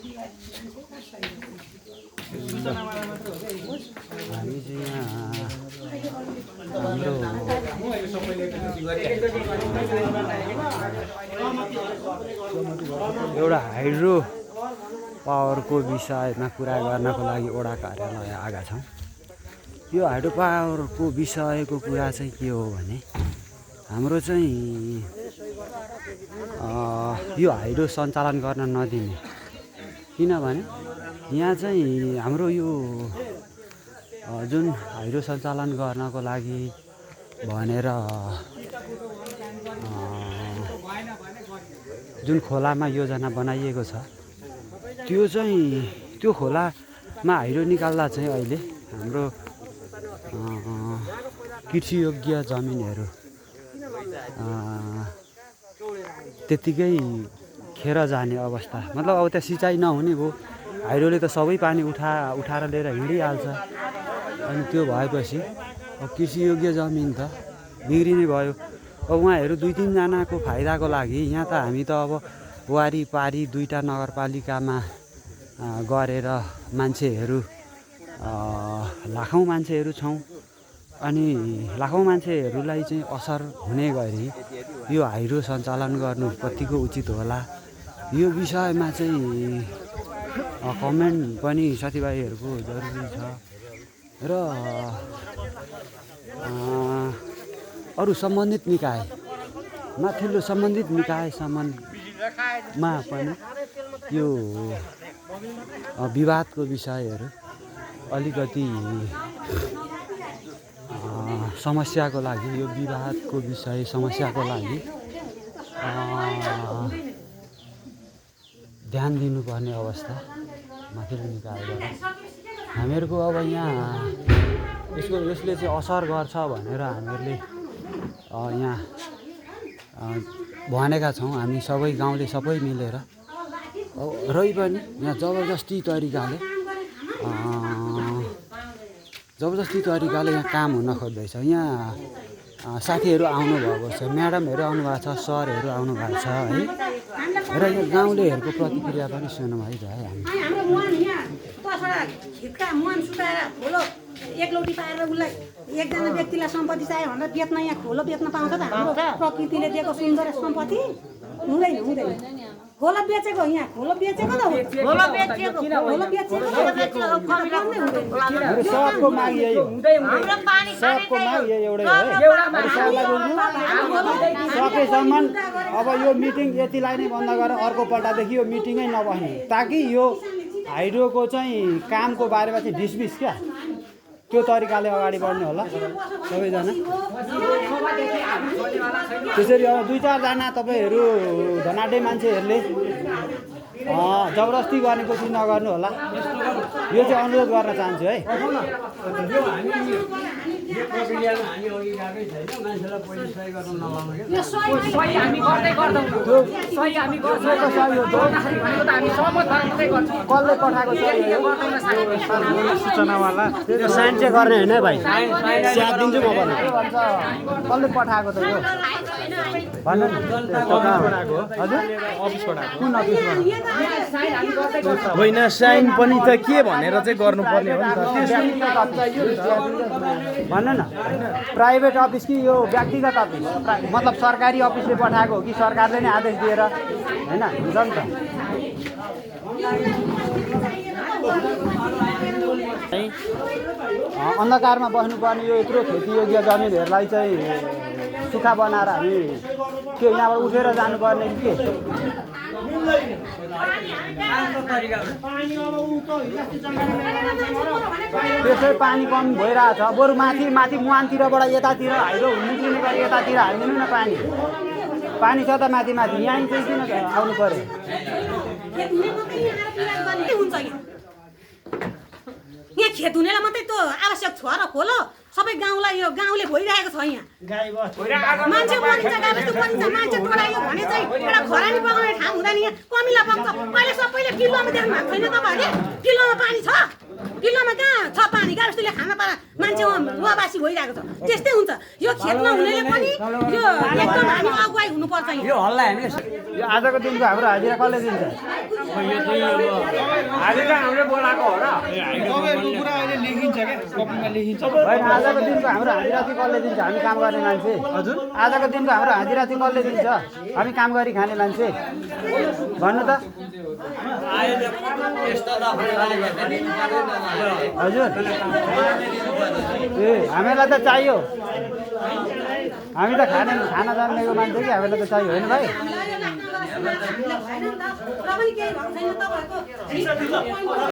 हामी चाहिँ यहाँ हाम्रो एउटा हाइड्रो पावरको विषयमा कुरा गर्नको लागि वडा कार्यालय आएका छौँ। यो हाइड्रो पावरको विषयको कुरा चाहिँ के हो भने हाम्रो चाहिँ यो हाइड्रो सञ्चालन गर्न नदिने, किनभने यहाँ चाहिँ हाम्रो यो जुन हाइड्रो सञ्चालन गर्नको लागि भनेर जुन खोलामा योजना बनाइएको छ त्यो खोलामा हाइड्रो निकाल्दा चाहिँ अहिले हाम्रो कृषियोग्य जमिनहरू त्यत्तिकै खेर जाने अवस्था, मतलब अब त्यहाँ सिँचाइ नहुने भयो। हाइड्रोले त सबै पानी उठाएर लिएर हिँडिहाल्छ। अनि त्यो भएपछि अब कृषियोग्य जमिन त बिग्रिने भयो। अब उहाँहरू 2-3 जनाको फाइदाको लागि यहाँ त हामी त अब वारिपारि 2टा नगरपालिकामा गरेर मान्छेहरू लाखौँ मान्छेहरू छौँ। अनि लाखौँ मान्छेहरूलाई चाहिँ असर हुने गरी यो हाइड्रो सञ्चालन गर्नु कतिको उचित होला, यो विषयमा चाहिँ कमेन्ट पनि साथीभाइहरूको जरुरी छ। र अरू सम्बन्धित निकाय, माथिल्लो सम्बन्धित निकायसम्ममा पनि यो विवादको विषयहरू अलिकति समस्याको लागि, यो विवादको विषय समस्याको लागि ध्यान दिनुपर्ने अवस्था माथिल्लो निकायबाट। हामीहरूको अब यहाँ यसले चाहिँ असर गर्छ भनेर हामीहरूले यहाँ भनेका छौँ। हामी सबै गाउँले सबै मिलेर रै पनि यहाँ जबरजस्ती तरिकाले यहाँ काम हुन खोज्दैछ। यहाँ साथीहरू आउनुभएको छ, म्याडमहरू आउनुभएको छ, सरहरू आउनुभएको छ है। र यहाँ गाउँलेहरूको प्रतिक्रिया पनि सुन्नु भइरह्यो। एक लोटी पाएर उसलाई एकजना व्यक्तिलाई सम्पत्ति चाहियो भनेर बेच्न, यहाँ खोलो बेच्न पाउँछ त? हाम्रो प्रकृतिले दिएको सुन्दर सम्पत्ति हुँदैन। खोलो बेचेको, यहाँ खोलो बेचेको त सबको माग यही हो, सबको माग यही एउटै हो। सकेसम्म अब यो मिटिङ यतिलाई नै बन्द गरेर अर्को पल्टदेखि यो मिटिङै नबस्ने, ताकि यो हाइड्रोको चाहिँ कामको बारेमा चाहिँ डिसमिस क्या त्यो तरिकाले अगाडि बढ्ने होला सबैजना। त्यसरी अब 2-4 जना तपाईँहरू धनाढ्य मान्छेहरूले जबरजस्ती गर्ने कोसिस नगर्नु होला, यो चाहिँ अनुरोध गर्न चाहन्छु है। कसले पठाएको सूचनावाला त्यो साइन चाहिँ गर्ने होइन भाइ, स्याहार दिन्छु म पनि। कसले पठाएको त यो भन्नु न? हजुर अफिसबाट कुन अफिसबाट होइन, साइन पनि त के भनेर चाहिँ गर्नुपर्ने हो नि त। भन्नु न, प्राइभेट अफिस कि यो व्यक्तिगत अफिस? मतलब सरकारी अफिसले पठाएको हो कि सरकारले नै आदेश दिएर? होइन, हुन्छ नि त। अन्धकारमा बस्नुपर्ने यो यत्रो खेतीयोग्य जमिनहरूलाई चाहिँ सुक्खा बनाएर हामी के यहाँबाट उठेर जानुपर्ने कि के? त्यसै पानी कम भइरहेछ। बरु माथि मुहानतिरबाट यतातिर हाइड्रो निक्लिने गरी यतातिर हालिदिनु न पानी। पानी छ त माथि, यहीँ चाहिँ किन आउनु पर्यो? यहाँ खेत हुनेलाई मात्रै त आवश्यक छ र खोलो सबै गाउँलाई, यो गाउँले भइरहेको छ। यहाँ मान्छे मरिन्छ, गाविस मरिन्छ, मान्छे तोडायो भने चाहिँ एउटा खरानी बगाउने ठाउँ हुँदैन। यहाँ कमिला बग्छ। अहिले सबैले किल्लोमा देख्नु भएको छैन तपाईँहरूले? किल्लोमा पानी छ, किल्लोमा कहाँ छ पानी? गाविसले खाना पारा मान्छे रुवाबासी भइरहेको छ। त्यस्तै हुन्छ यो खेतमा हुनेले पनि यो एकदम हामी अगुवाई हुनुपर्छ। यो हल्ला हामीले यो आजको दिनको हाम्रो हाजिरा कसले दिन्छ? होइन आजको दिनको हाम्रो हाजिरा चाहिँ कसले दिन्छ हामी काम गर्ने मान्छे हजुर आजको दिनको हाम्रो हाजिरा चाहिँ कसले दिन्छ हामी काम गरी खाने मान्छे भन्नु त हजुर ए हामीलाई त चाहियो हामी त खाना जान्नेको मान्छे कि हामीलाई त चाहियो होइन भाइ भएन नि त र पनि केही भएको छैन तपाईँहरूको